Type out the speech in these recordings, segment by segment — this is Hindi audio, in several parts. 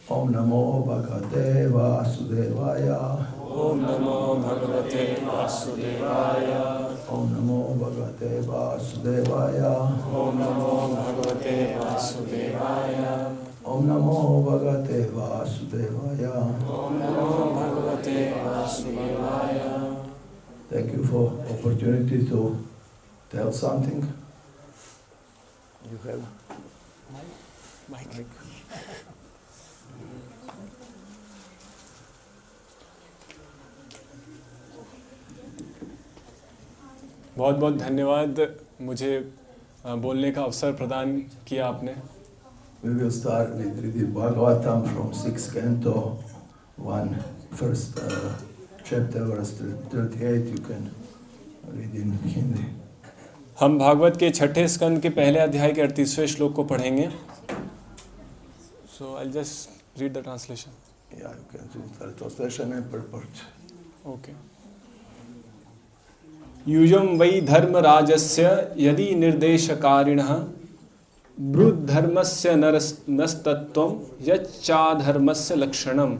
Om Namo Bhagavate Vasudevaya. Om Namo Bhagavate Vasudevaya. Om Namo Bhagavate Vasudevaya. Om Namo Bhagavate Vasudevaya. Om Namo Bhagavate Vasudevaya. Om Namo Bhagavate Vasudevaya. Thank you for opportunity to tell something. You have Mike. बहुत बहुत धन्यवाद मुझे बोलने का अवसर प्रदान किया आपने। We will start with reading Bhagavatam from 6th canto, first chapter, verse 38. You can read in Hindi. हम भागवत के छठे स्कंद के पहले अध्याय के 38वें श्लोक को पढ़ेंगे। So I'll just read the translation. Yeah, you can read the translation and purport. Okay. युजं वै धर्मराजस्य यदि निर्देशकारिणः ब्रुद्धर्मस्य नस्तत्वं यच्चाधर्मस्य लक्षणम्।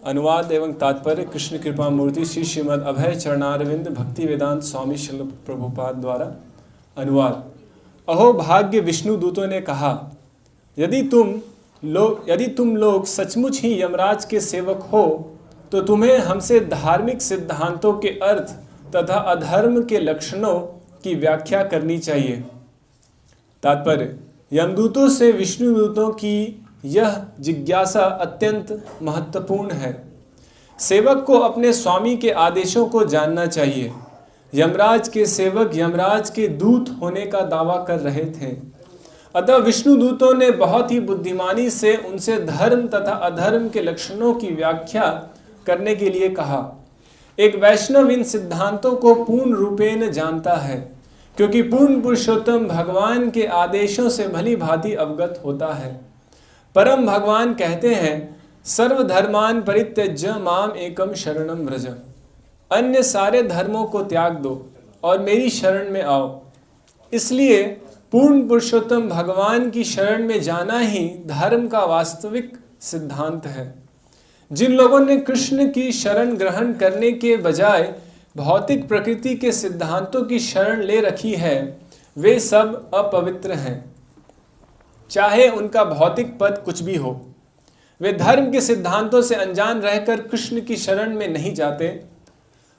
अनुवाद एवं तात्पर्य कृष्ण कृपा मूर्ति श्री श्रीमद् अभय चरणारविंद भक्ति वेदांत स्वामी श्रील प्रभुपाद द्वारा अनुवाद। अहो भाग्य विष्णु दूतों ने कहा, यदि तुम लोग सचमुच ही यमराज के सेवक हो तो तुम्हें हमसे धार्मिक सिद्धांतों के अर्थ तथा अधर्म के लक्षणों की व्याख्या करनी चाहिए। तात्पर्य, यमदूतों से विष्णुदूतों की यह जिज्ञासा अत्यंत महत्वपूर्ण है। सेवक को अपने स्वामी के आदेशों को जानना चाहिए। यमराज के सेवक यमराज के दूत होने का दावा कर रहे थे, अतः विष्णुदूतों ने बहुत ही बुद्धिमानी से उनसे धर्म तथा अधर्म के लक्षणों की व्याख्या करने के लिए कहा। एक वैष्णव इन सिद्धांतों को पूर्ण रूपेण जानता है, क्योंकि पूर्ण पुरुषोत्तम भगवान के आदेशों से भली भांति अवगत होता है। परम भगवान कहते हैं, सर्वधर्मान परित्यज्य माम एकम शरणम व्रज। अन्य सारे धर्मों को त्याग दो और मेरी शरण में आओ। इसलिए पूर्ण पुरुषोत्तम भगवान की शरण में जाना ही धर्म का वास्तविक सिद्धांत है। जिन लोगों ने कृष्ण की शरण ग्रहण करने के बजाय भौतिक प्रकृति के सिद्धांतों की शरण ले रखी है, वे सब अपवित्र हैं, चाहे उनका भौतिक पद कुछ भी हो। वे धर्म के सिद्धांतों से अनजान रहकर कृष्ण की शरण में नहीं जाते,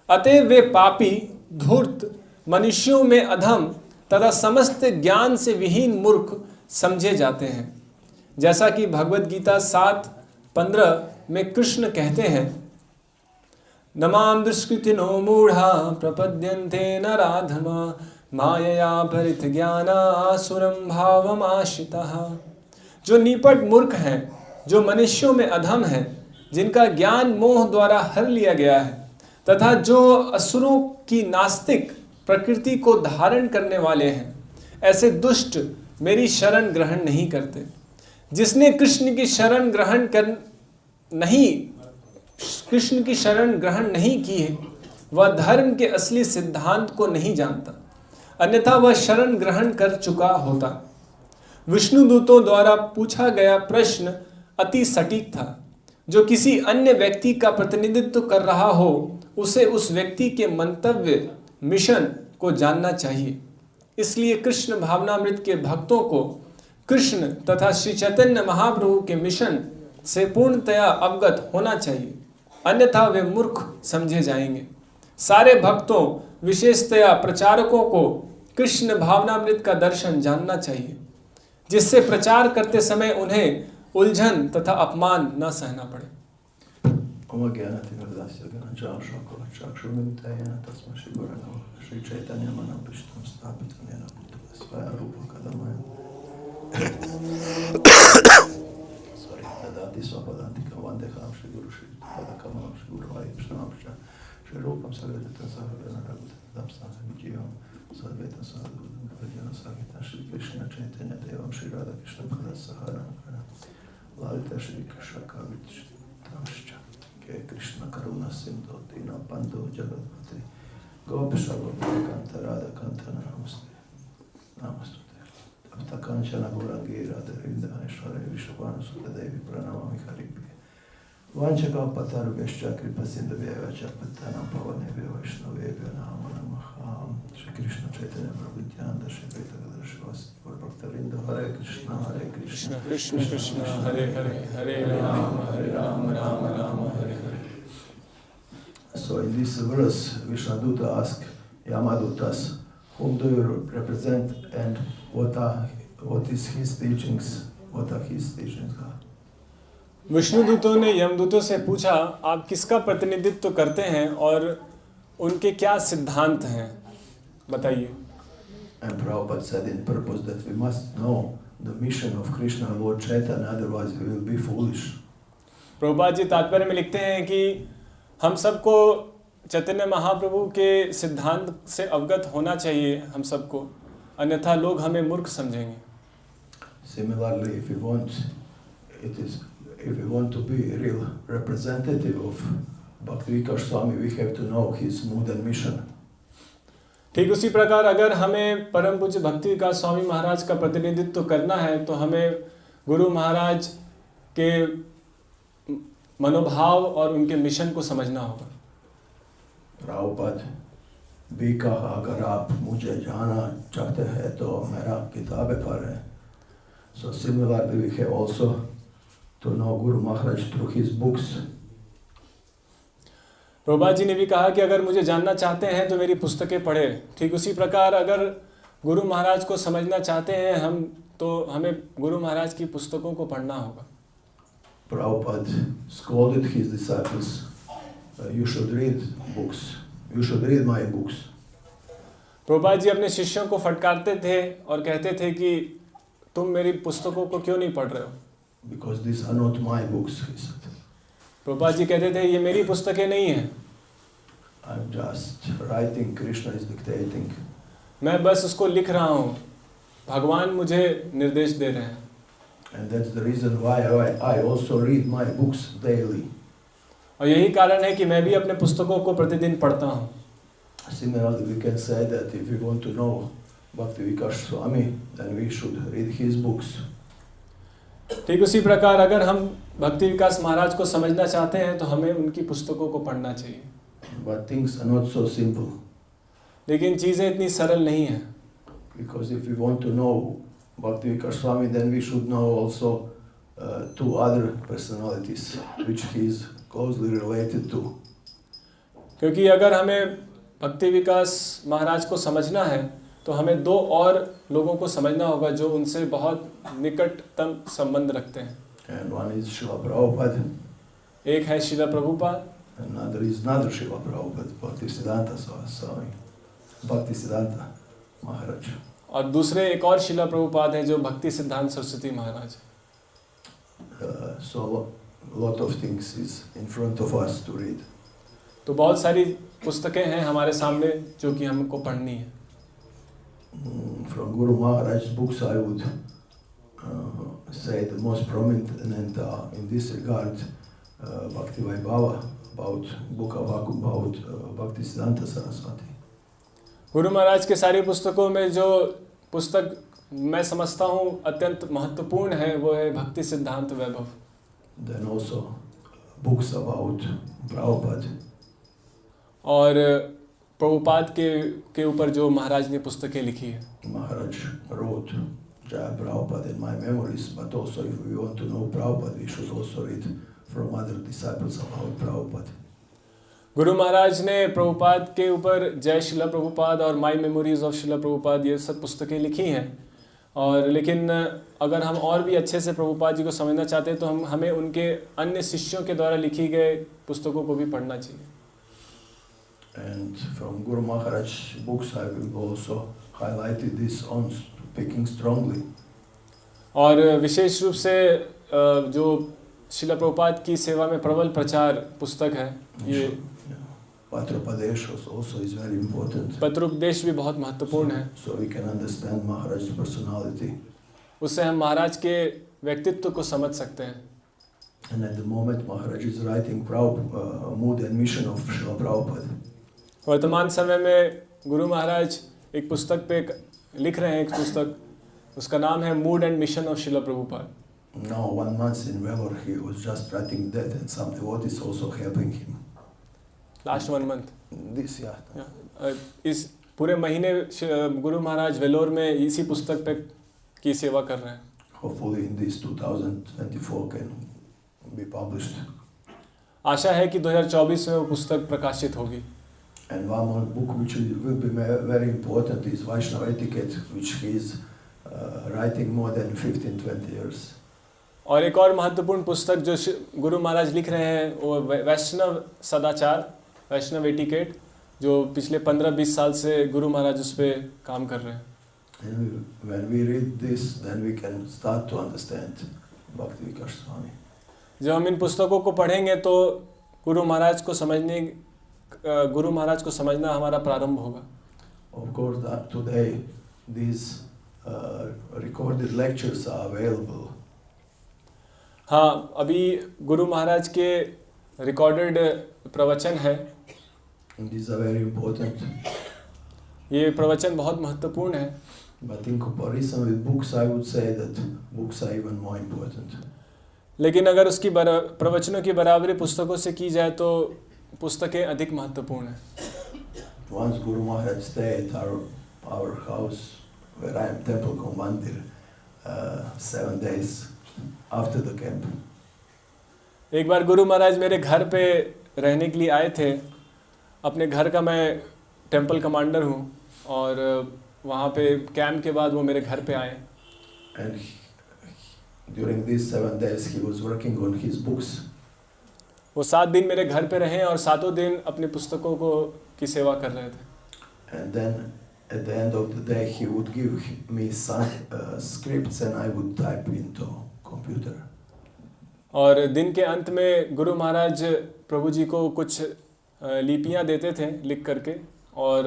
अतएव वे पापी, धूर्त, मनुष्यों में अधम तथा समस्त ज्ञान से विहीन मूर्ख समझे जाते हैं। जैसा कि भगवद गीता 7:15 में कृष्ण कहते हैं, नमाम दुष्कृतिनो मूढ़ा प्रपद्यन्ते नराधमा मायया परितज्ञाना आसुरं भावमाश्रितः। जो निपट मूर्ख हैं, जो मनुष्यों में अधम हैं, जिनका ज्ञान मोह द्वारा हर लिया गया है, तथा जो असुरों की नास्तिक प्रकृति को धारण करने वाले हैं, ऐसे दुष्ट मेरी शरण ग्रहण नहीं करते। जिसने कृष्ण की शरण ग्रहण नहीं की है, वह धर्म के असली सिद्धांत को नहीं जानता, अन्यथा वह शरण ग्रहण कर चुका होता। विष्णुदूतों द्वारा पूछा गया प्रश्न अति सटीक था। जो किसी अन्य व्यक्ति का प्रतिनिधित्व कर रहा हो, उसे उस व्यक्ति के मंतव्य, मिशन को जानना चाहिए। इसलिए कृष्ण भावनामृत के भक्तों को कृष्ण तथा श्री चैतन्य महाप्रभु के मिशन से पूर्णतया अवगत होना चाहिए, अन्यथा वे मूर्ख समझे जाएंगे। सारे भक्तों, विशेषतया प्रचारकों को कृष्ण भावनामृत का दर्शन जानना चाहिए, जिससे प्रचार करते समय उन्हें उलझन तथा अपमान न सहना पड़े। Krishna Karuna Sindhu Dina Bandhu Jagadpati Gopasha Kanta Radha Kanta Namaste. Namaste. Takanchana Gurangira Dharinda Ishvara Vishwapana Sutta Devi Pranamami Karibhi Vanchaka Pataru Veshcha Kripasinda Vyacha Patana Pavane Vaishnavevya Nama Namaha Shri Krishna Chaitanya Prabhu Nityananda Shri Advaita Gadadhar Srivastava Gaura Bhaktavinda Hare Krishna Krishna Krishna Krishna Hare Hare Hare Rama Hare Rama Rama Rama Hare Hare. So in this verse, Vishnaduta asks Yamadutas, whom do you represent and what is his teachings? What are his teachings? विष्णुदूतों ने यमदूतों से पूछा, आप किसका प्रतिनिधित्व करते हैं और उनके क्या सिद्धांत हैं, बताइए. And Prabhupada said in purpose that we must know the mission of Krishna and Lord Chaitanya, otherwise we will be foolish. Prabhupada ji तात्पर्य में लिखते हैं कि हम सबको चैतन्य महाप्रभु के सिद्धांत से अवगत होना चाहिए, हम सबको, अन्यथा लोग हमें मूर्ख समझेंगे. Similarly, if we want to be a real representative of Bhakti Vikas Swami, we have to know his mood and mission. ठीक उसी प्रकार अगर हमें परम पूज्य भक्ति विकास स्वामी महाराज का प्रतिनिधित्व करना है तो हमें गुरु महाराज के मनोभाव और उनके मिशन को समझना होगा. प्रभुपाद भी कहा, अगर आप मुझे जाना चाहते हैं तो मेरा किताबें पढ़ें. So similarly, we have also to know Guru Maharaj through his books. Prabhupada ji ने भी कहा कि अगर मुझे जानना चाहते हैं तो मेरी पुस्तकें पढ़ें. ठीक उसी प्रकार अगर गुरु महाराज को समझना चाहते हैं हम तो हमें गुरु महाराज की पुस्तकों को पढ़ना होगा. Prabhupada scolded his disciples, you should read books, you should read my books. Prabhupada ji अपने शिष्यों को फटकारते थे और कहते थे कि तुम मेरी पुस्तकों को क्यों नहीं पढ़ रहे हो. Because these are not my books, he said. Prabhupada ji कहते थे ये मेरी पुस्तकें नहीं हैं. I'm just writing, Krishna is dictating. मैं बस उसको लिख रहा हूँ, भगवान मुझे निर्देश दे रहे हैं. And that's the reason why I also read my books daily. और यही कारण है कि मैं भी अपने पुस्तकों को प्रतिदिन पढ़ता हूँ. Similarly, we can say that if we want to know Bhakti Vikas Swami, then we should read his books. ठीक उसी प्रकार अगर हम भक्ति विकास महाराज को समझना चाहते हैं तो हमें उनकी पुस्तकों को पढ़ना चाहिए. But things are not so simple. लेकिन चीज़ें इतनी सरल नहीं हैं. Because if we want to know Bhakti Vikas Swami, then we should know also two other personalities which he is closely related to. क्योंकि अगर हमें भक्ति विकास महाराज को समझना है तो हमें दो और लोगों को समझना होगा जो उनसे बहुत निकटतम संबंध रखते हैं. And one is Srila Prabhupada. एक है शिला Prabhupada. Another is another Srila Prabhupada, Bhaktisiddhanta Swami, Bhaktisiddhanta Maharaj. और दूसरे एक और शिला प्रभुपाद है जो भक्ति सिद्धांत सरस्वती महाराज. So a lot of things is in front of us to read. तो बहुत सारी पुस्तकें हैं हमारे सामने जो कि हमको पढ़नी है. From Guru Maharaj's books, I would say the most prominent in this regard, Bhakti Vaibhava, about book about Bhaktisiddhanta Saraswati. Guru Maharaj के सारी पुस्तकों में जो पुस्तक मैं समझता हूँ अत्यंत महत्वपूर्ण है वो है भक्ति सिद्धांत वैभव. Then also books about Prabhupada. और प्रभुपाद के ऊपर जो महाराज ने पुस्तकें लिखी है. Maharaj wrote Jaya Prabhupada in my memories, but also if we want to know Prabhupada, we should also read from other disciples about Prabhupada. Guru Maharaj ने प्रभुपाद के ऊपर जय शिला प्रभुपाद और माई मेमोरीज ऑफ शिला प्रभुपाद ये सब पुस्तकें लिखी हैं. और लेकिन अगर हम और भी अच्छे से प्रभुपाद जी को समझना चाहते हैं तो हमें उनके अन्य शिष्यों के द्वारा लिखी गए पुस्तकों को भी पढ़ना चाहिए. And from Guru Maharaj's books, I will also highlight this on speaking strongly. और विशेष रूप से जो शिला प्रभुपाद की सेवा में प्रबल प्रचार पुस्तक है ये Patropadesh also is very important. पत्रोपदेश भी बहुत महत्वपूर्ण है. So we can understand Maharaj's personality. उससे हम महाराज के व्यक्तित्व को समझ सकते हैं. And at the moment Maharaj is writing mood and mission of Srila Prabhupada. वर्तमान समय में गुरु महाराज एक पुस्तक पे लिख रहे हैं, एक पुस्तक उसका नाम है mood and mission of Shila Prabhupada. Now 1 month in Vellore, he was just writing that, and some devotees also helping him. Last 1 month This, yeah. इस पूरे महीने गुरु महाराज वेलोर में इसी पुस्तक पे की सेवा कर रहे हैं। Hopefully in this 2024 can be published. आशा है कि 2024 में वो पुस्तक प्रकाशित होगी। And one more book which will be very important is Vaishnava Etiquette, which he is writing more than 15-20 years. और एक और महत्वपूर्ण पुस्तक जो गुरु महाराज लिख रहे हैं वो वैष्णव सदाचार, वैष्णव एटिकेट, जो पिछले 15-20 साल से गुरु महाराज उस पर काम कर रहे हैं। And when we read this, then we can start to understand Bhakti Vikas Swami. जब हम इन पुस्तकों को पढ़ेंगे तो गुरु महाराज को समझना हमारा प्रारंभ होगा। Of course, that today these recorded lectures are available. हाँ, अभी गुरु महाराज के रिकॉर्डेड प्रवचन है। And these are very important. ये प्रवचन बहुत महत्वपूर्ण है। But in comparison with books, I would say that books are even more important. लेकिन अगर उसकी प्रवचनों की बराबरी पुस्तकों से की जाए तो पुस्तकें अधिक महत्वपूर्ण हैं। Once Guru Maharaj stayed at our house, where I am Temple Commander, 7 days after the camp. एक बार गुरु महाराज मेरे घर पे रहने के लिए आए थे। अपने घर का मैं टेम्पल कमांडर हूँ और वहाँ पे कैंप के बाद वो मेरे घर पे आए। And during these 7 days he was working on his books. वो 7 दिन मेरे घर पे रहे और 7 दिन अपनी पुस्तकों की सेवा कर रहे थे। And then at the end of the day he would give me some scripts and I would type into computer. और दिन के अंत में गुरु महाराज प्रभु जी को कुछ लिपियाँ देते थे लिख करके और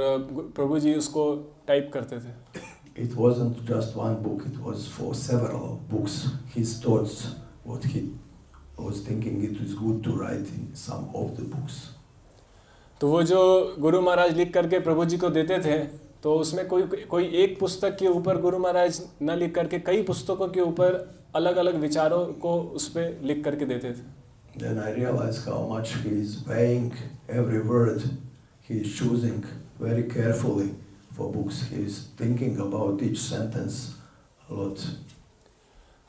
प्रभु जी उसको टाइप करते थे। It wasn't just one book, it was for several books. His thoughts, what he was thinking, it was good to write in some of the books. तो वो जो गुरु महाराज लिख करके प्रभु जी को देते थे तो उसमें कोई एक पुस्तक के ऊपर गुरु महाराज न लिख करके कई पुस्तकों के ऊपर अलग अलग विचारों को उस पर लिख करके देते थे। Then I realized how much he is weighing every word he is choosing very carefully for books. He is thinking about each sentence a lot.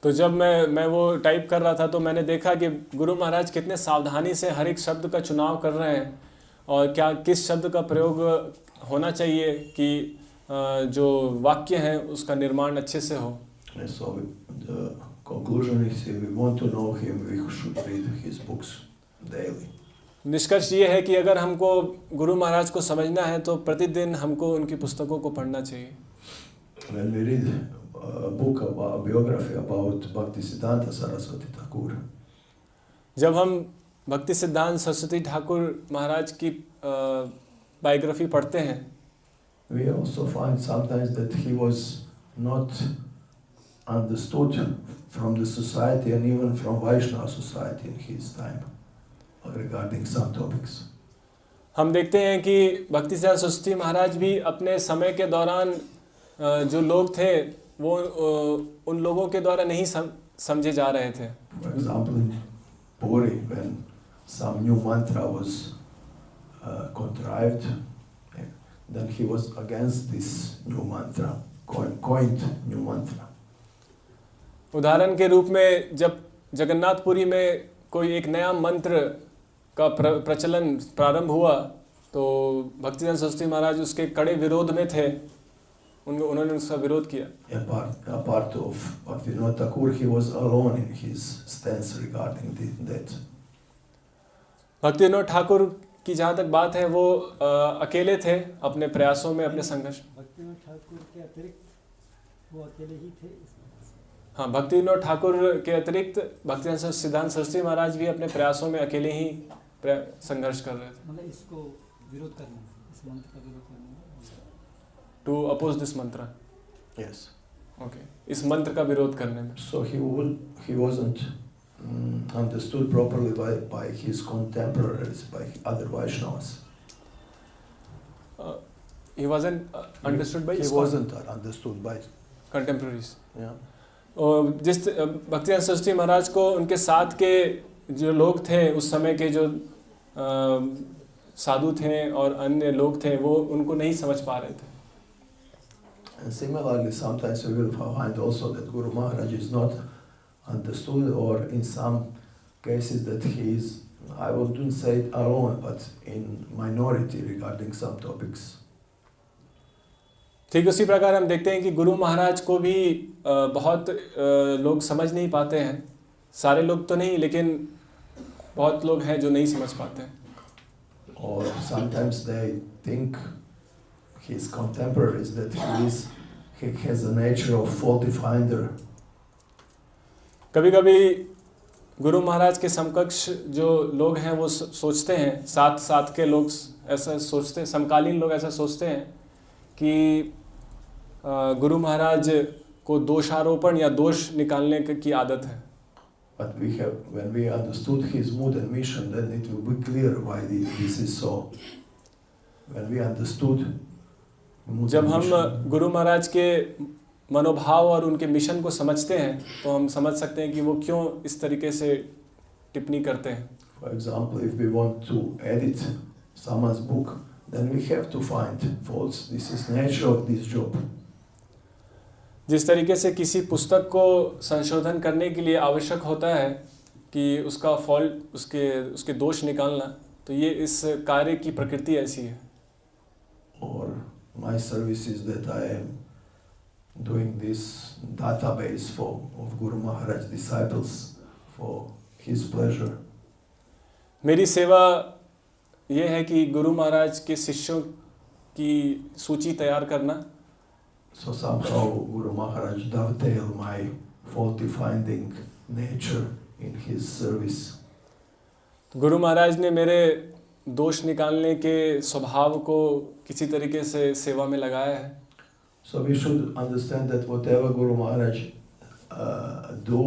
तो जब मैं वो टाइप कर रहा था तो मैंने देखा कि गुरु महाराज कितने सावधानी से हर एक शब्द का चुनाव कर रहे हैं और किस शब्द का प्रयोग होना चाहिए कि जो वाक्य है उसका निर्माण अच्छे से हो। So the conclusion is if we want to know him, we should read his books daily. निष्कर्ष ये है कि अगर हमको गुरु महाराज को समझना है तो प्रतिदिन हमको उनकी पुस्तकों को पढ़ना चाहिए। When we read a book about a biography about Bhaktisiddhanta Saraswati Thakur, जब हम भक्ति सिद्धांत सरस्वती ठाकुर महाराज की बायोग्राफी पढ़ते हैं, we also find sometimes that he was not understood from the society and even from Vaishnava society in his time regarding some topics. हम देखते हैं कि भक्ति सिद्धांत सरस्वती महाराज भी अपने समय के दौरान जो लोग थे वो उन लोगों के द्वारा नहीं समझे जा रहे थे। For example, in Puri, when some new mantra was contrived, then he was against this new mantra, coined new mantra. उदाहरण के रूप में जब जगन्नाथपुरी में कोई एक नया मंत्र का प्रचलन प्रारंभ हुआ तो भक्तिसिद्धांत सरस्वती महाराज उसके कड़े विरोध में थे। उन्होंने उसका विरोध किया। Apart of Bhaktivinoda Thakur, he was alone in his stance regarding that. Bhaktivinod Thakur की जहाँ तक बात है वो अकेले थे अपने प्रयासों में, अपने संघर्ष। भक्तिविनोद ठाकुर के अतिरिक्त वो अकेले ही थे। हाँ, भक्तिविनोद ठाकुर के अतिरिक्त भक्तिसिद्धांत सरस्वती महाराज भी अपने प्रयासों में अकेले ही संघर्ष कर रहे थे। मतलब इसको विरोध करना, इस मंत्र का विरोध करना। To oppose this mantra. Yes. Okay. इस मंत्र का विरोध करने में। So he wasn't understood properly by his contemporaries, by other Vaishnavas. He wasn't understood by. He wasn't understood by contemporaries. Yeah. और जिस भक्तिवेदांत सरस्वती महाराज को उनके साथ के जो लोग थे, उस समय के जो साधु थे और अन्य लोग थे, वो उनको नहीं समझ पा रहे थे। And similarly, sometimes we will find also that Guru Maharaj is not understood, or in some cases that he is, I wouldn't say it alone, but in minority regarding some topics. ठीक उसी प्रकार हम देखते हैं कि गुरु महाराज को भी बहुत लोग समझ नहीं पाते हैं। सारे लोग तो नहीं, लेकिन बहुत लोग हैं जो नहीं समझ पाते हैं। Or sometimes they think his contemporaries that he has a nature of faulty finder. कभी कभी गुरु महाराज के समकक्ष जो लोग हैं वो सोचते हैं, साथ के लोग ऐसा सोचते हैं, समकालीन लोग ऐसा सोचते हैं कि गुरु महाराज को दोषारोपण या दोष निकालने की आदत है। But when we understood his mood and mission, then it will be clear why this is so. When we understood जब हम गुरु महाराज के मनोभाव और उनके मिशन को समझते हैं, तो हम समझ सकते हैं कि वो क्यों इस तरीके से टिप्पणी करते हैं। For example, if we want to edit someone's book, then we have to find faults. This is nature of this job. जिस तरीके से किसी पुस्तक को संशोधन करने के लिए आवश्यक होता है कि उसका फॉल्ट, उसके दोष निकालना, तो ये इस कार्य की प्रकृति ऐसी है। Or my service is that I am doing this database of Guru Maharaj disciples for his pleasure. मेरी सेवा ये है कि गुरु महाराज के शिष्यों की सूची तैयार करना। So somehow Guru Maharaj dovetail my faulty finding nature in his service. Guru Maharaj ने मेरे दोष निकालने के स्वभाव को किसी तरीके से सेवा में लगाया है। So we should understand that whatever Guru Maharaj do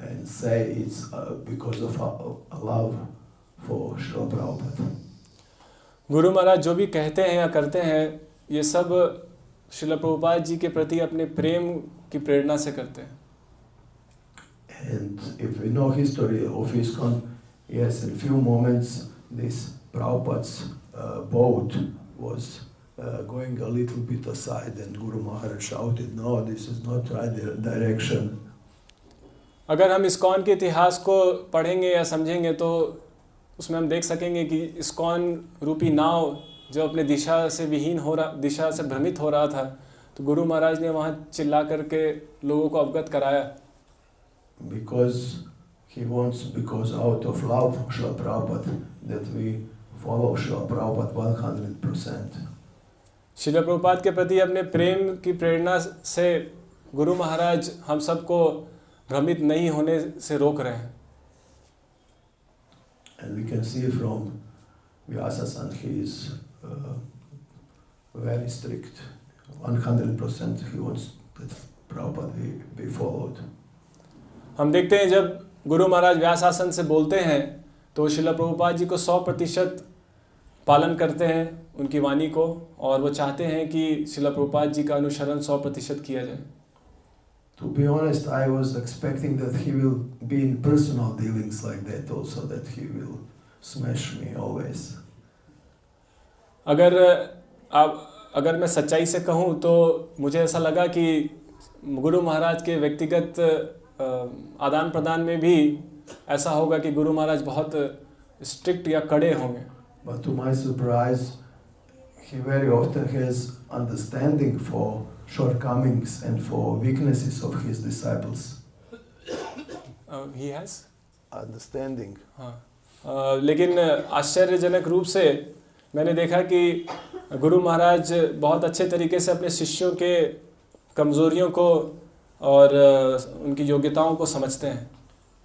and say, it's because of love for Srila Prabhupada. Guru Maharaj जो भी कहते हैं या करते हैं, ये सब श्रील प्रभुपाद जी के प्रति अपने प्रेम की प्रेरणा से करते हैं। And if we know history of ISKCON, yes, in few moments this Prabhupada's boat was going a little bit aside, and Guru Maharaj shouted, "No, this is not right direction." अगर हम ISKCON के इतिहास को पढ़ेंगे या समझेंगे, तो उसमें हम देख सकेंगे कि ISKCON रूपी नाव जो अपने दिशा से भ्रमित हो रहा था, तो गुरु महाराज ने वहाँ चिल्ला करके लोगों को अवगत कराया। Because he wants, because out of love for Srila Prabhupada, that we follow Srila Prabhupada 100%. Srila Prabhupada के प्रति अपने प्रेम की प्रेरणा से गुरु महाराज हम सबको भ्रमित नहीं होने से रोक रहे हैं। And we can see from Vyasa-san, he is very strict. 100% he wants that Prabhupada be followed. हम देखते हैं जब गुरु महाराज व्यासासन से बोलते हैं, तो श्रील प्रभुपाद जी को 100% पालन करते हैं उनकी वाणी को, और वो चाहते हैं कि श्रील प्रभुपाद जी का अनुसरण 100% किया जाए। To be honest, I was expecting that he will be in personal dealings like that also, that he will smash me always. अगर मैं सच्चाई से कहूँ तो मुझे ऐसा लगा कि गुरु महाराज के व्यक्तिगत आदान प्रदान में भी ऐसा होगा कि गुरु महाराज बहुत स्ट्रिक्ट या कड़े होंगे। But to my surprise, he very often has understanding for shortcomings and for weaknesses of his disciples. He has Understanding. हाँ, लेकिन आश्चर्यजनक रूप से मैंने देखा कि गुरु महाराज बहुत अच्छे तरीके से अपने शिष्यों के कमज़ोरियों को और उनकी योग्यताओं को समझते हैं।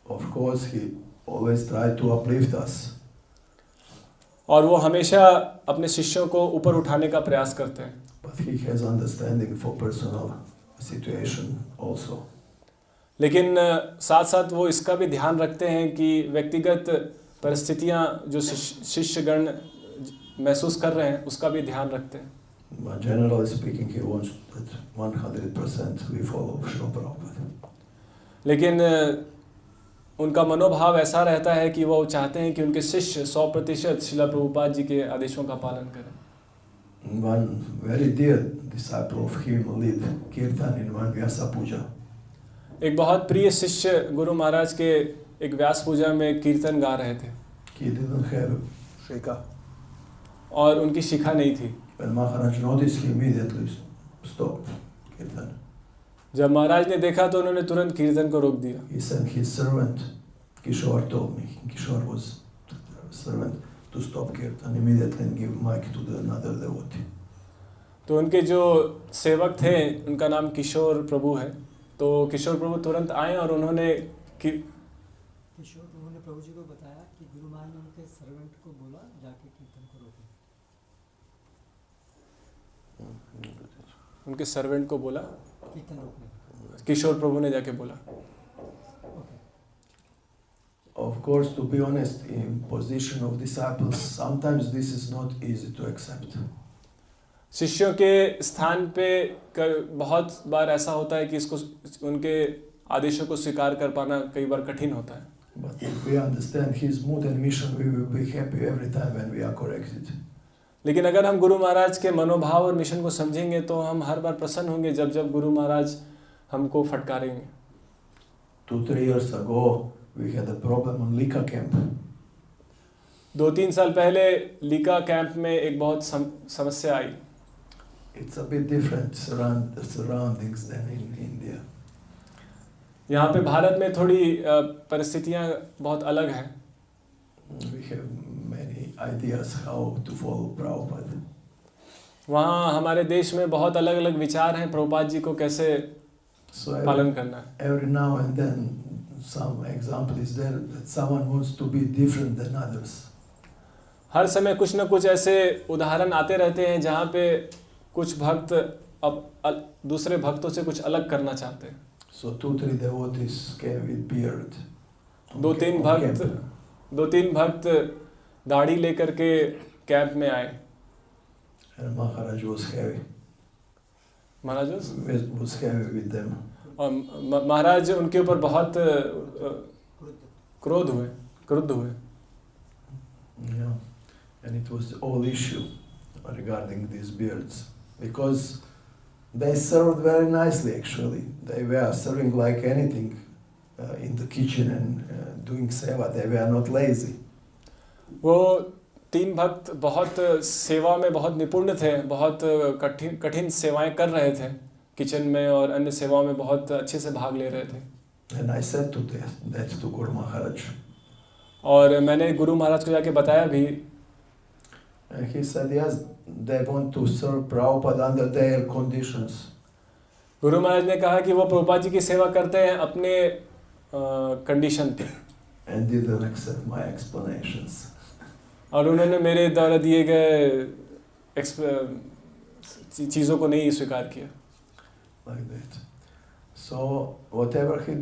Of course, he always tried to uplift us. और वो हमेशा अपने शिष्यों को ऊपर उठाने का प्रयास करते हैं। But he has understanding for personal situation also. लेकिन साथ साथ वो इसका भी ध्यान रखते हैं कि व्यक्तिगत परिस्थितियां जो शिष्यगण महसूस कर रहे हैं, उसका भी ध्यान रखते हैं। But generally speaking, he wants that 100% we follow Srila Prabhupada. लेकिन उनका मनोभाव ऐसा रहता है कि वो चाहते हैं कि उनके शिष्य 100% शिला प्रभुपाद जी के आदेशों का पालन करें. One very dear disciple of him lead Kirtan in one Vyasa Puja. एक बहुत प्रिय शिष्य गुरु महाराज के एक व्यास पूजा में कीर्तन गा रहे थे. He didn't have shikha. और उनकी शिखा नहीं थी. When Maharaj noticed, he immediately stopped Kirtan. जब महाराज ने देखा तो उन्होंने तुरंत कीर्तन को रोक दिया. He sent his servant, Kishore told me, Kishore was servant, to stop Kirtan immediately and give mic to the another devotee. तो उनके जो सेवक थे उनका नाम किशोर प्रभु है. तो किशोर प्रभु तुरंत आए और उन्होंने किशोर प्रभु ने प्रभु जी को बताया कि गुरु महाराज ने उनके सर्वेंट को बोला जाके कीर्तन को रोके. उनके सर्वेंट को बोला कीर्तन रोकने. किशोर प्रभु ने जाके बोला. Of course, to be honest, in position of disciples, sometimes this is not easy to accept. शिष्यों के स्थान पे बहुत बार ऐसा होता है कि इसको उनके आदेशों को स्वीकार कर पाना कई बार कठिन होता है. But if we understand his mood and mission, we will be happy every time when we are corrected. लेकिन अगर हम गुरु महाराज के मनोभाव और मिशन को समझेंगे तो हम हर बार प्रसन्न होंगे जब जब गुरु महाराज हमको फटकारेंगे. 2-3 years ago, we had a problem on Lika camp. 2-3 साल पहले लीका कैंप में एक बहुत समस्या आई. It's a bit different surroundings than in India. यहाँ पे भारत में थोड़ी परिस्थितियाँ बहुत अलग हैं. We have many ideas how to follow Prabhupada. वहाँ हमारे देश में बहुत अलग अलग विचार हैं प्रभुपाद जी को कैसे पालन करना है. Every now and then some example is there that someone wants to be different than others. हर समय कुछ न कुछ ऐसे उदाहरण आते रहते हैं जहाँ पे कुछ भक्त अब दूसरे भक्तों से कुछ अलग करना चाहते हैं. So 2-3 devotees came with beard. 2-3 भक्त दाढ़ी लेकर के कैंप में आए. And Maharaj was heavy. Maharaj Was heavy with them. और महाराज उनके ऊपर बहुत क्रुद्ध हुए. Yeah. And it was the whole issue regarding these beards. Because they served very nicely actually. They were serving like anything in the kitchen and doing seva. They were not lazy. वो 3 भक्त बहुत सेवा में बहुत निपुण थे. बहुत कठिन सेवाएं कर रहे थे किचन में और अन्य सेवाओं में बहुत अच्छे से भाग ले रहे थे. And I said to that to Guru Maharaj. और मैंने गुरु महाराज को जाके बताया भी. And he said, yes, they want to serve Prabhupada under their conditions. Guru Maharaj ने कहा कि वो प्रभुपाद जी की सेवा करते हैं अपने कंडीशन पे. And didn't accept my explanations. और उन्होंने मेरे द्वारा दिए गए चीज़ों को नहीं स्वीकार किया. Like that. So whatever he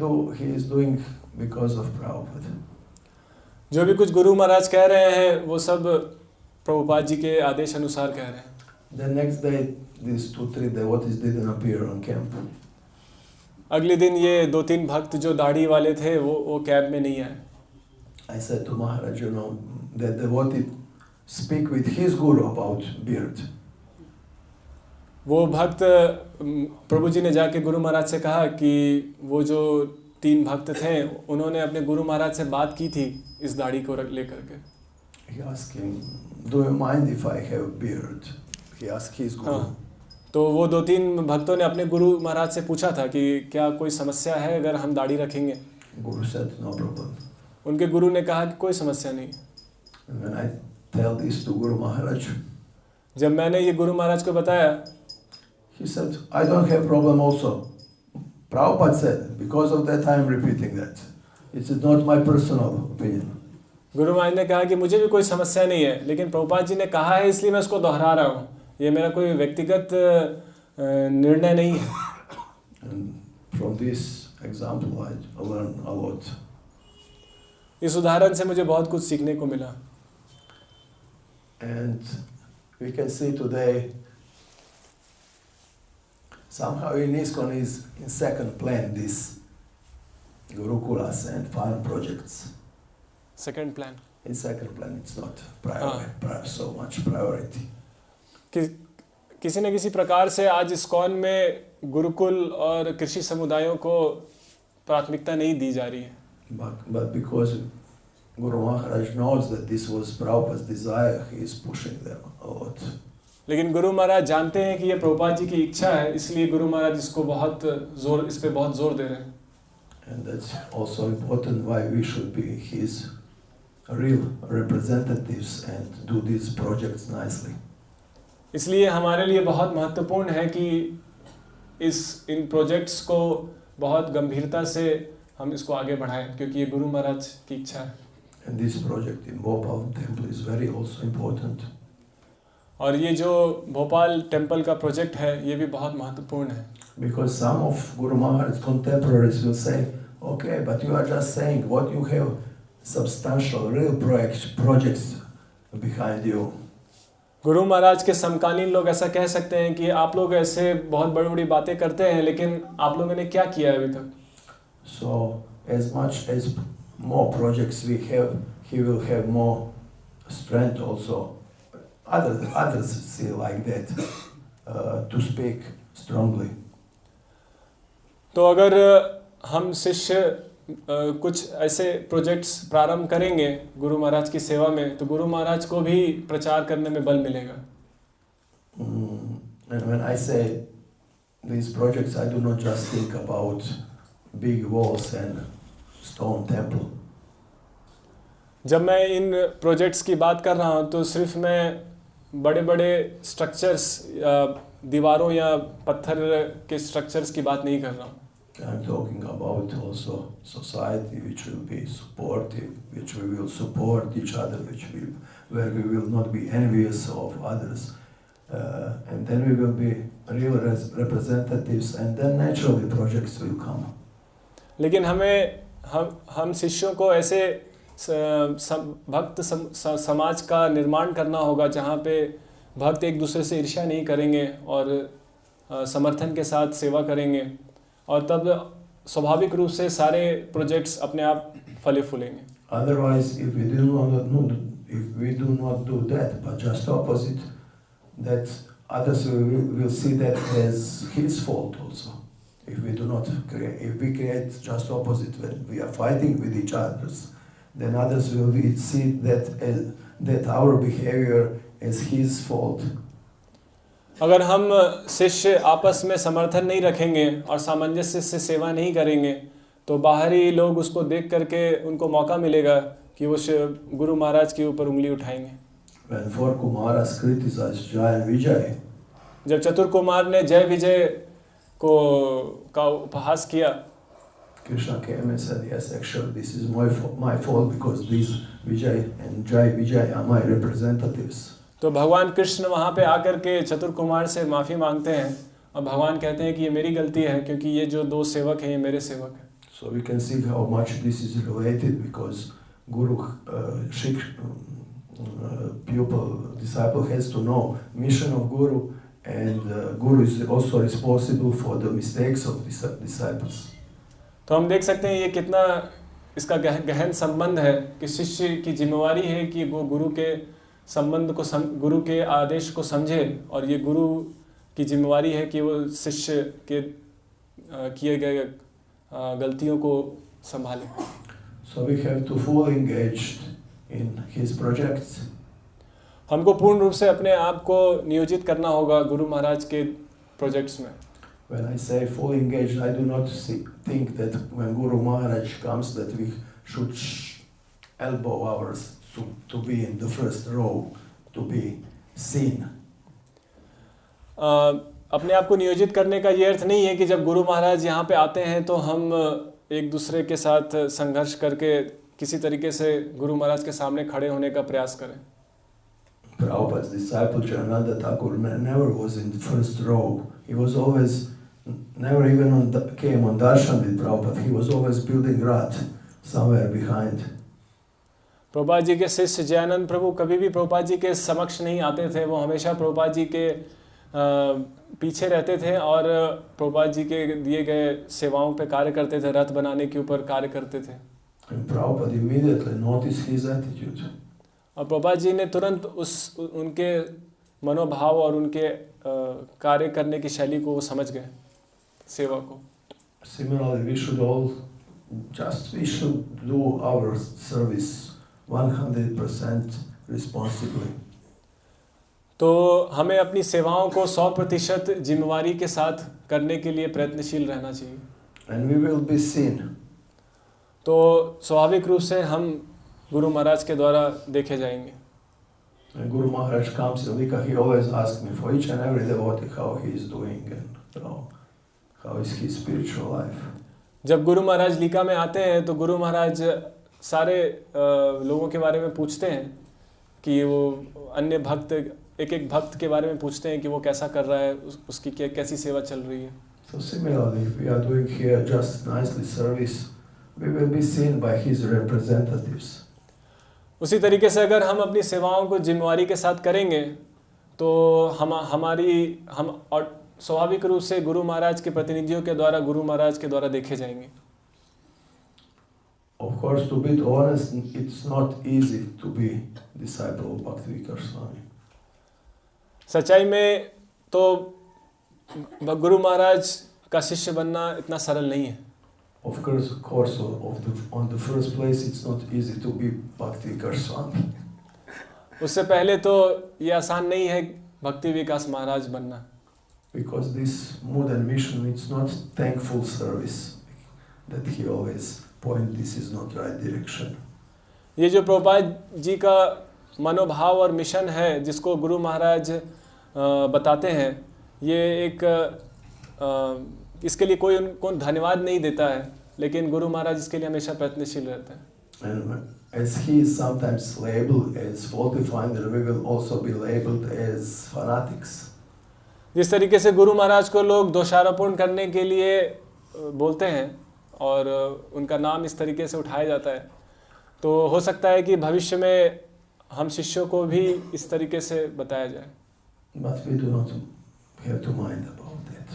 is doing because of Prabhupada. जो भी कुछ गुरु महाराज कह रहे हैं वो सब प्रभुपाद जी के आदेश अनुसार कह रहे हैं. The next day, these 2-3 devotees didn't appear on camp. अगले दिन ये 2-3 भक्त जो दाढ़ी वाले थे वो कैंप में नहीं आए. I said to Maharaj, that devotee speak with his guru about beard. वो भक्त प्रभु जी ने जाके गुरु महाराज से कहा कि वो जो 3 भक्त थे उन्होंने अपने गुरु महाराज से बात की थी इस दाढ़ी को लेकर के. He asked him, do you mind if I have beard? He asked his guru. हाँ, तो वो 2-3 भक्तों ने अपने गुरु महाराज से पूछा था कि क्या कोई समस्या है अगर हम दाढ़ी रखेंगे. Guru said, no problem. उनके गुरु ने कहा कि कोई समस्या नहीं. And when I tell this to Guru Maharaj, जब मैंने ये गुरु महाराज को बताया, he said, I don't have problem also. Prabhupada said, because of that I am repeating that. It is not my personal opinion. Guru Maharaj ने कहा कि मुझे भी कोई समस्या नहीं है लेकिन प्रभुपाद जी ने कहा है इसलिए मैं उसको दोहरा रहा हूँ. ये मेरा कोई व्यक्तिगत निर्णय नहीं है. And from this example I learned a lot. इस उदाहरण से मुझे बहुत कुछ सीखने को मिला. And we can see today Somehow in ISKCON is in second plan this Gurukulas and farm projects. Second plan In second plan, it's not so much priority. किसी न किसी प्रकार से आज इस्कॉन में गुरुकुल और कृषि समुदायों को प्राथमिकता नहीं दी जा रही है. But because Guru Maharaj knows that this was Prabhupada's desire, he is pushing them a lot. लेकिन गुरु महाराज जानते हैं कि ये प्रभुपाद जी की इच्छा है, इसलिए गुरु महाराज इस पे बहुत जोर दे रहे हैं. And that's also important why we should be his real representatives and do these projects nicely. इसलिए हमारे लिए बहुत महत्वपूर्ण है कि इन प्रोजेक्ट्स को बहुत गंभीरता से हम इसको आगे बढ़ाएं, क्योंकि ये गुरु महाराज की इच्छा है. And this project in Bhopal temple is very also important. और ये जो भोपाल टेम्पल का प्रोजेक्ट है ये भी बहुत महत्वपूर्ण है. Because some of Guru Maharaj's contemporaries will say, okay, but you are just saying what you have substantial real projects behind you. Guru Maharaj के समकालीन लोग ऐसा कह सकते हैं कि आप लोग ऐसे बहुत बड़ी बड़ी बातें करते हैं, लेकिन आप लोगों ने क्या किया है अभी तक. So as much as more projects we have, he will have more strength also. Others see like that to speak strongly. तो अगर हम शिष्य कुछ ऐसे प्रोजेक्ट्स प्रारंभ करेंगे गुरु महाराज की सेवा में, तो गुरु महाराज को भी प्रचार करने में बल मिलेगा. And when I say these projects, I do not just think about big walls and stone temple. जब मैं इन प्रोजेक्ट्स की बात कर रहा हूँ तो सिर्फ मैं बड़े बड़े स्ट्रक्चर्स, दीवारों या पत्थर के स्ट्रक्चर्स की बात नहीं कर रहा हूँ. I'm talking about also society which will be supportive, which we will support each other, where we will not be envious of others, and then we will be real representatives, and then naturally projects will come. लेकिन हम शिष्यों को ऐसे भक्त समाज का निर्माण करना होगा जहाँ पे भक्त एक दूसरे से ईर्ष्या नहीं करेंगे और समर्थन के साथ सेवा करेंगे, और तब स्वाभाविक रूप से सारे प्रोजेक्ट्स अपने आप फले फूलेंगे. Otherwise, if we do not do that, but just opposite, that others will see that as his fault also. If we do not create just opposite, when we are fighting with each other, then others will see that our behavior is his fault. अगर हम शिष्य आपस में समर्थन नहीं रखेंगे और सामंजस्य से सेवा नहीं करेंगे, तो बाहरी लोग उसको देख करके उनको मौका मिलेगा कि वो गुरु महाराज के ऊपर उंगली उठाएंगे. When four Kumaras criticized Jai and Vijay, जब चतुर कुमार ने जय विजय का उपहास किया, Krishna came and said, yes, actually this is my fault because these Vijay and Jai Vijay are my representatives. तो भगवान कृष्ण वहाँ पे आकर के चतुर कुमार से माफ़ी मांगते हैं और भगवान कहते हैं कि ये मेरी गलती है क्योंकि ये जो दो सेवक हैं ये मेरे सेवक हैं. So we can see how much this is related because Guru disciple has to know mission of Guru, and Guru is also responsible for the mistakes of disciples. तो हम देख सकते हैं ये कितना इसका गहन संबंध है कि शिष्य की जिम्मेवारी है कि वो गुरु के संबंध को गुरु के आदेश को समझे, और ये गुरु की जिम्मेवारी है कि वो शिष्य के किए गए गलतियों को संभाले. So we have to fully engaged in his projects. हमको पूर्ण रूप से अपने आप को नियोजित करना होगा गुरु महाराज के प्रोजेक्ट्स में. When I say fully engaged, I do not think that when Guru Maharaj comes that we should elbow ours to be in the first row, to be seen. अपने आप को नियोजित करने का ये अर्थ नहीं है कि जब गुरु महाराज यहाँ पे आते हैं तो हम एक दूसरे के साथ संघर्ष करके किसी तरीके से गुरु महाराज के सामने खड़े होने का प्रयास करें. Prabhupada's disciple Charananda Thakur never was in the first row. He was always never even came on darshan with Prabhupada. He was always building rath somewhere behind. Prabhupada ji के शिष्य जयानंद प्रभु कभी भी प्रभुपाद जी के समक्ष नहीं आते थे, वो हमेशा प्रभुपाद जी के पीछे रहते थे और प्रभुपाद जी के दिए गए सेवाओं पे कार्य करते थे, रथ बनाने के ऊपर कार्य करते थे। And Prabhupada immediately noticed his attitude. और प्रभुपाद जी ने तुरंत उनके मनोभाव और उनके कार्य करने की शैली को वो समझ गए, सेवा को। Similarly, we should do our service 100% responsibly. तो हमें अपनी सेवाओं को 100% जिम्मेवारी के साथ करने के लिए प्रयत्नशील रहना चाहिए। And we will be seen. तो स्वाभाविक रूप से हम गुरु महाराज के द्वारा देखे जाएंगे। When Guru Maharaj comes in Lika, he always asks me for each and every devotee how he is doing and how is his spiritual life. जब गुरु महाराज लीका में आते हैं तो गुरु महाराज सारे लोगों के बारे में पूछते हैं कि वो अन्य भक्त, एक एक भक्त के बारे में पूछते हैं कि वो कैसा कर रहा है, उसकी कैसी सेवा चल रही है। So similarly, if we are doing here just nicely service, we will be seen by his representatives. उसी तरीके से अगर हम अपनी सेवाओं को जिम्मेवारी के साथ करेंगे तो हम और स्वाभाविक रूप से गुरु महाराज के प्रतिनिधियों के द्वारा, गुरु महाराज के द्वारा देखे जाएंगे। Of course, to be honest, it's not easy to be disciple of Bhakti-Vikas Swami. सच्चाई में तो गुरु महाराज का शिष्य बनना इतना सरल नहीं है। Of course, on the first place, it's not easy to be Bhakti-Vikas Swami. उससे पहले तो ये आसान नहीं है भक्ति विकास महाराज बनना। Because this mood and mission, it's not thankful service that he always point, this is not right direction. ये जो प्रभुपाद जी का मनोभाव और मिशन है जिसको गुरु महाराज बताते हैं, ये एक इसके लिए कोई उनको धन्यवाद नहीं देता है, लेकिन गुरु महाराज इसके लिए हमेशा प्रयत्नशील रहते हैं। And as he is sometimes labeled as faulty finder, we will also be labeled as fanatics. जिस तरीके से गुरु महाराज को लोग दोषारोपण करने के लिए बोलते हैं और उनका नाम इस तरीके से उठाया जाता है, तो हो सकता है कि भविष्य में हम शिष्यों को भी इस तरीके से बताया जाए। But we do not have to mind about that.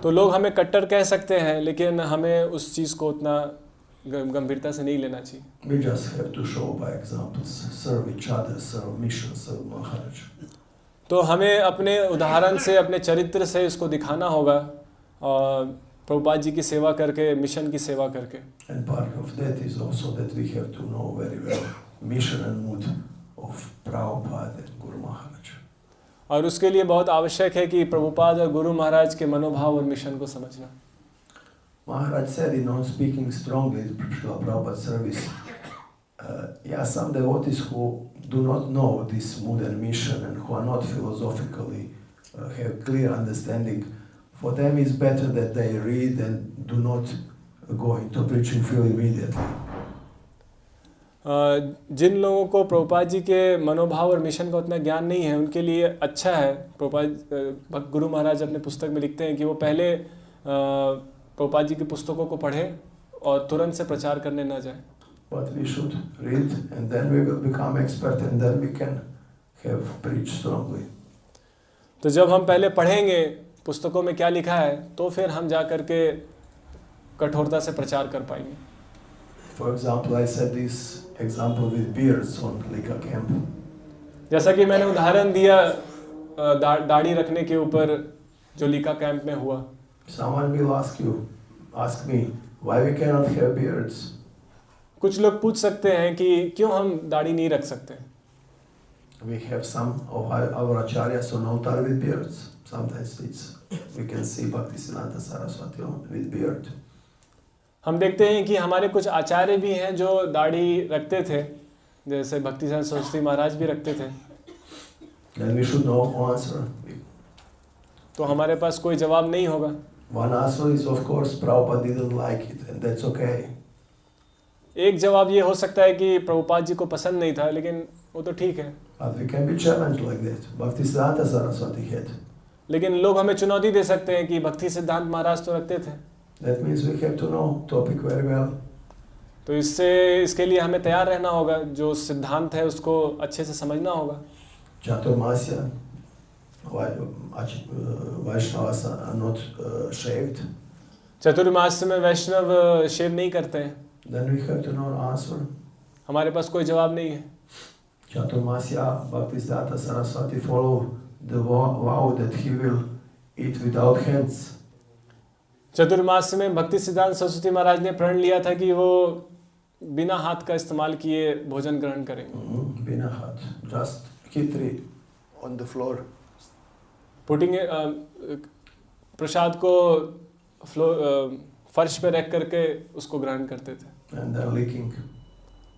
तो लोग हमें कट्टर कह सकते हैं, लेकिन हमें उस चीज़ को उतना गंभीरता से नहीं लेना चाहिए। We just have to show by examples, serve each other, serve mission, serve Maharaj. तो हमें अपने उदाहरण से, अपने चरित्र से इसको दिखाना होगा, और प्रभुपाद जी की सेवा करके, मिशन की सेवा करके। And part of that is also that we have to know very well mission and mood of Prabhupada and Guru Maharaj. और उसके लिए बहुत आवश्यक है कि प्रभुपाद और गुरु महाराज के मनोभाव और मिशन को समझना। Maharaj said in on speaking strongly Srila Prabhupada service, some devotees who do not know this mood and mission and who are not philosophically have clear understanding, for them it's better that they read and do not go into preaching field immediately. जिन लोगों को प्रभुपाद जी के मनोभाव और मिशन का उतना ज्ञान नहीं है, उनके लिए अच्छा है, प्रभुपाद गुरु महाराज अपने पुस्तक में लिखते हैं कि वो पहले प्रभुपाद जी की पुस्तकों को पढ़े और तुरंत से प्रचार करने ना जाए। But we should read and then we will become expert and then we can have preach strongly. तो जब हम पहले पढ़ेंगे पुस्तकों में क्या लिखा है, तो फिर हम जा करके कठोरता से प्रचार कर पाएंगे। For example, I said this example with beards on Lika camp. जैसा कि मैंने उदाहरण दिया दाढ़ी रखने के ऊपर जो लीका कैंप में हुआ। Someone will ask me, why we cannot have beards? कुछ लोग पूछ सकते हैं कि क्यों हम दाढ़ी नहीं रख सकते। We have some of our acharyas on altar with beards. Sometimes we can see Bhaktisiddhanta Saraswati with beard. हम देखते हैं कि हमारे कुछ आचार्य भी हैं जो दाढ़ी रखते थे, जैसे भक्तिसिद्धांत सरस्वती महाराज भी रखते थे। Then we should know answer. तो हमारे पास कोई जवाब नहीं होगा। One answer is of course Prabhupada didn't like it and that's okay. एक जवाब ये हो सकता है कि प्रभुपाद जी को पसंद नहीं था, लेकिन वो तो ठीक है। But we can be challenged like that. Bhaktisiddhanta Saraswati had. लेकिन लोग हमें चुनौती दे सकते हैं कि भक्ति सिद्धांत महाराज तो रखते थे। That means we have to know topic very well. तो इसके लिए हमें तैयार रहना होगा, जो सिद्धांत है उसको अच्छे से समझना होगा। Chaturmasya, Vaishnavas are not shaved, चतुर्मास में वैष्णव शेव नहीं करते हैं, then we have to know the answer. हमारे पास कोई जवाब नहीं है। Chaturmasya Bhaktisiddhanta Saraswati followed the vow that he will eat without hands. चतुर्मास में भक्ति सिद्धांत सरस्वती महाराज ने प्रण लिया था कि वो बिना हाथ का इस्तेमाल किए भोजन ग्रहण करेंगे। Bina hat, just kitri on the floor. Putting प्रसाद को फर्श पे रख करके उसको ग्रहण करते थे And then licking.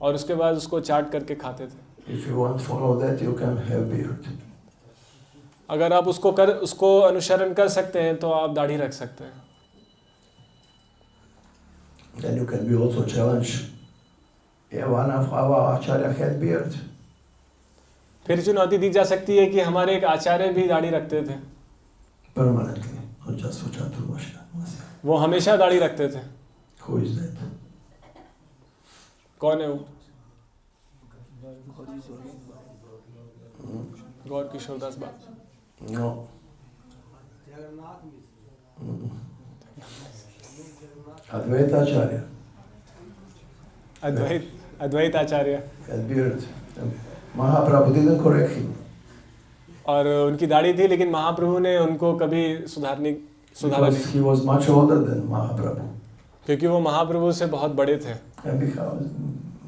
और उसके बाद उसको चाट करके खाते थे। If you want to follow that, you can have beard. अगर आप उसको अनुसरण कर सकते हैं तो आप दाढ़ी रख सकते हैं। Then you can be also challenged. Yeah, one of our acharya had beard. फिर चुनौती दी जा सकती है कि हमारे एक आचार्य भी दाढ़ी रखते थे, Permanently, not just for Chaturmasya. वो हमेशा दाढ़ी रखते थे। Who is that? कौन है वो? गौर किशोर दास बाबा। No. Advaita Acharya Advaita Acharya. had beard. Mahaprabhu didn't correct him. और उनकी दाढ़ी थी लेकिन महाप्रभु ने उनको कभी सुधारा Because नहीं, he was much older than Mahaprabhu. क्योंकि वो महाप्रभु से बहुत बड़े थे। And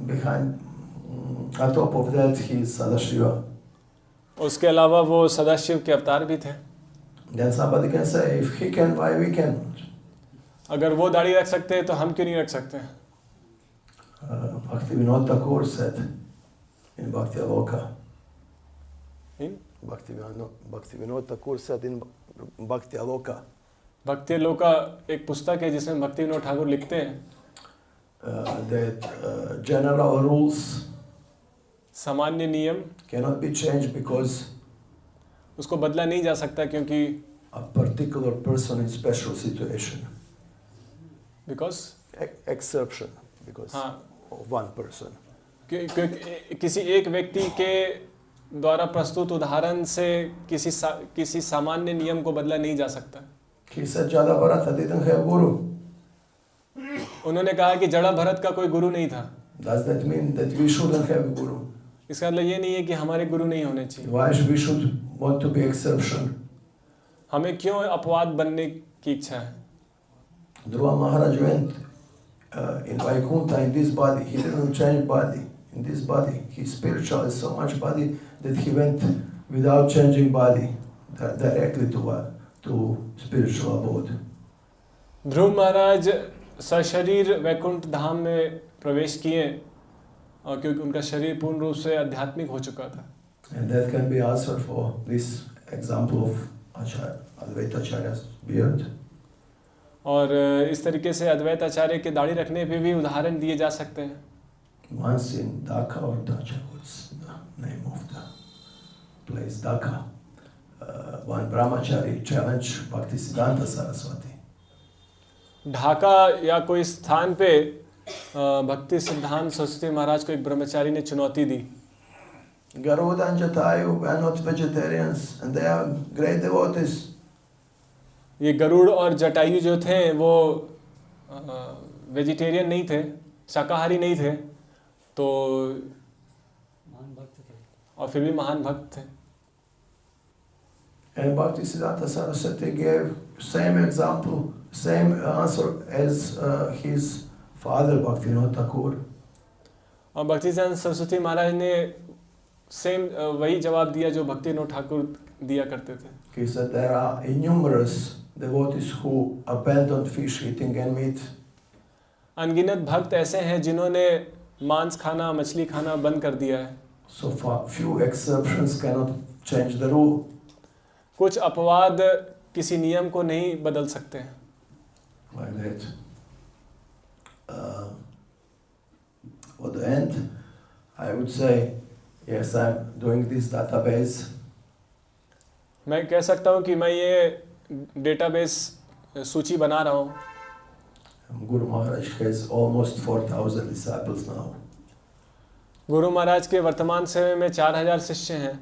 behind, on top of that, he is Sadashiva. उसके अलावा वो सदाशिव के अवतार भी थे। Then somebody can say, if he can, why we can't? अगर वो दाढ़ी रख सकते हैं तो हम क्यों नहीं रख सकते हैं? Bhaktivinoda Thakur said in Bhakti Aloka. In? Bhaktivinoda Thakur said in Bhakti Aloka. भक्ति लोका एक पुस्तक है जिसमें भक्ति विनोद ठाकुर लिखते हैं That general rules सामान्य नियम cannot be changed because उसको बदला नहीं जा सकता क्योंकि a particular person in special situation. Because Exception because हाँ of one person. किसी एक व्यक्ति के द्वारा प्रस्तुत उदाहरण से किसी सामान्य नियम को बदला नहीं जा सकता। He said Jada Bharata didn't have guru. उन्होंने कहा कि जड़ा भरत का कोई गुरु नहीं था। Does that mean that we shouldn't have guru? इसका मतलब ये नहीं है कि हमारे गुरु नहीं होने चाहिए। Why we should want to be exception? हमें क्यों अपवाद बनने की इच्छा है? Dhruva Maharaj went in Vaikuntha in this body. He didn't change body. In this body, he spiritualized so much body that he went without changing body directly to spiritual abode. ध्रुव महाराज सशरीर वैकुंठ धाम में प्रवेश किए और क्योंकि उनका शरीर पूर्ण रूप से आध्यात्मिक हो चुका था। And that can be answered for this example of Advaita Acharya's beard. और इस तरीके से अद्वैत आचार्य के दाढ़ी रखने पे भी उदाहरण दिए जा सकते हैं। Once in Dhaka or Dacha, what's the name of the place? Dhaka. One brahmachari challenged Bhaktisiddhanta Saraswati. Dhaka या कोई स्थान पे भक्ति सिद्धांत सरस्वती महाराज को एक ब्रह्मचारी ने चुनौती दी। Garuda and Jatayu are not vegetarians and they are great devotees. ये गरुड़ और जटायु जो थे वो वेजिटेरियन नहीं थे, शाकाहारी नहीं थे, तो महान भक्त थे और फिर भी महान भक्त थे। And Bhaktisiddhanta Saraswati gave same example, same answer as his father Bhaktivinoda Thakur. और भक्ति सिद्धांत सरस्वती महाराज ने सेम वही जवाब दिया जो भक्ति विनोद ठाकुर दिया करते थे। He said there are innumerable devotees who abandoned fish eating and meat. अनगिनत भक्त ऐसे हैं जिन्होंने मांस खाना मछली खाना बंद कर दिया है। So few exceptions cannot change the rule. कुछ अपवाद किसी नियम को नहीं बदल सकते हैं। Like that. For the end, I would say, yes, I'm doing this database. मैं कह सकता हूँ कि मैं ये डेटाबेस सूची बना रहा हूँ। Guru Maharaj has almost 4,000 disciples now. Guru Maharaj के वर्तमान समय में 4000 शिष्य हैं।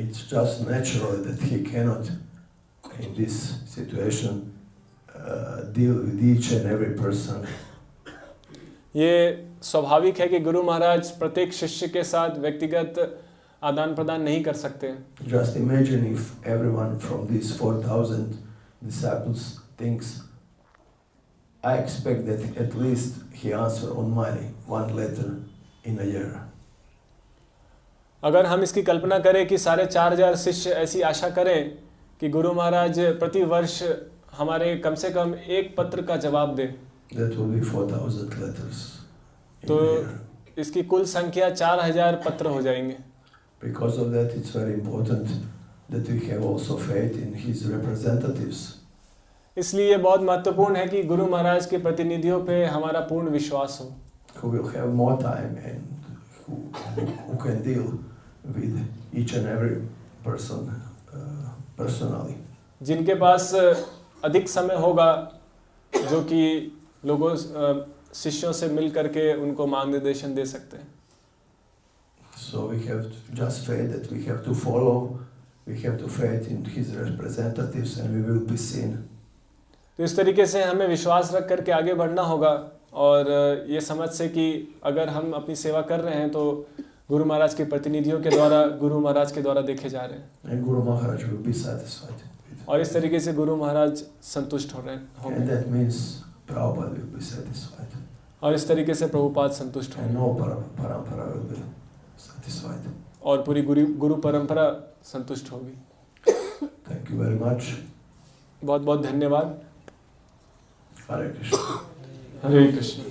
It it's just natural that he cannot, in this situation, deal with each and every person. ये स्वाभाविक है कि गुरु महाराज प्रत्येक शिष्य के साथ व्यक्तिगत आदान प्रदान नहीं कर सकते। Just imagine if everyone from these 4,000 disciples thinks, I expect that at least he answer on my one letter in a year. अगर हम इसकी कल्पना करें कि 4,500 शिष्य ऐसी आशा करें कि गुरु महाराज प्रति वर्ष हमारे कम से कम एक पत्र का जवाब दे, That will be 4,000 letters in तो a year. इसकी कुल संख्या 4,000 पत्र हो जाएंगे। Because of that, it's very important that we have also faith in his representatives. इसलिए ये बहुत महत्वपूर्ण है कि गुरु महाराज के प्रतिनिधियों पे हमारा पूर्ण विश्वास हो, Who will have more time and who can deal with each and every person personally. जिनके पास अधिक समय होगा, जो कि लोगों शिष्यों से मिल करके उनको मार्गदर्शन दे सकते हैं। So we have just faith that we have to follow, we have to faith in his representatives and we will be seen. तो इस तरीके से हमें विश्वास रख करके आगे बढ़ना होगा और ये समझ से कि अगर हम अपनी सेवा कर रहे हैं तो गुरु महाराज के प्रतिनिधियों के द्वारा, गुरु महाराज के द्वारा देखे जा रहे हैं। And Guru Maharaj will be satisfied with. और इस तरीके से गुरु महाराज संतुष्ट हो रहे And होंगे that means Prabhupada will be satisfied. और इस तरीके से प्रभुपाद संतुष्ट And होंगे no parampara will be satisfied. और पूरी गुरु परंपरा संतुष्ट होगी। Thank you very much. बहुत बहुत धन्यवाद। Hare Krishna. हरे कृष्ण।